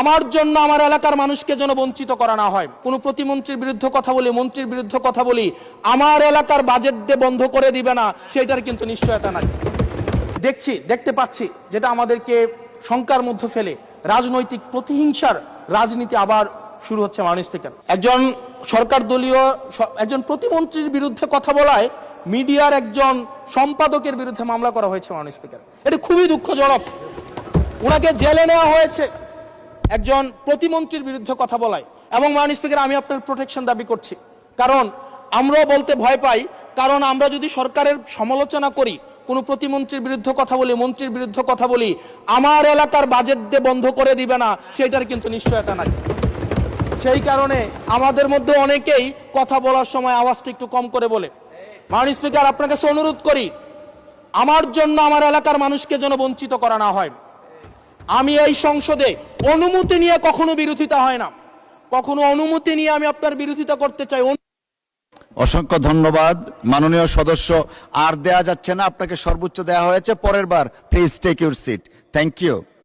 আমার জন্য আমার এলাকার মানুষকে যেন বঞ্চিত করা না হয়। কোনো প্রতিমন্ত্রীর বিরুদ্ধে কথা বলি, মন্ত্রীর বিরুদ্ধে কথা বলি, আমার এলাকার বাজেট দিয়ে বন্ধ করে দিবে না, সেটার কিন্তু নিশ্চয়তা নাই। দেখতে পাচ্ছি যেটা আমাদেরকে শঙ্কার মধ্যে ফেলে, রাজনৈতিক প্রতিহিংসার রাজনীতি আবার শুরু হচ্ছে। মাননীয় স্পিকার, একজন সরকার দলীয় একজন প্রতিমন্ত্রীর বিরুদ্ধে কথা বলায় মিডিয়ার একজন সম্পাদকের বিরুদ্ধে মামলা করা হয়েছে। মাননীয় স্পিকার, এটা খুবই দুঃখজনক। ওনাকে জেলে নেওয়া হয়েছে একজন প্রতিমন্ত্রীর বিরুদ্ধে কথা বলায়। এবং মাননীয় স্পিকার, আমি আপনার প্রোটেকশন দাবি করছি, কারণ আমরাও বলতে ভয় পাই, কারণ আমরা যদি সরকারের সমালোচনা করি, কোনো প্রতিমন্ত্রীর বিরুদ্ধে কথা বলি, মন্ত্রীর বিরুদ্ধে কথা বলি, আমার এলাকার বাজেট দিয়ে বন্ধ করে দিবে না, সেটার কিন্তু নিশ্চয়তা নাই। সেই কারণে আমাদের মধ্যে অনেকেই কথা বলার সময় আওয়াজটা একটু কম করে বলে। মাননীয় স্পিকার, আপনার কাছে অনুরোধ করি, আমার জন্য আমার এলাকার মানুষকে যেন বঞ্চিত করা না হয়। আমি এই সংসদে অনুমতি নিয়ে কখনো বিরোধিতা হয় না, কখনো অনুমতি নিয়ে আমি আপনার বিরোধিতা করতে চাই। অসংখ্য ধন্যবাদ মাননীয় সদস্য। আর দেয়া যাচ্ছে না, আপনাকে সর্বোচ্চ দেয়া হয়েছে। পরের বার please take your seat. Thank you.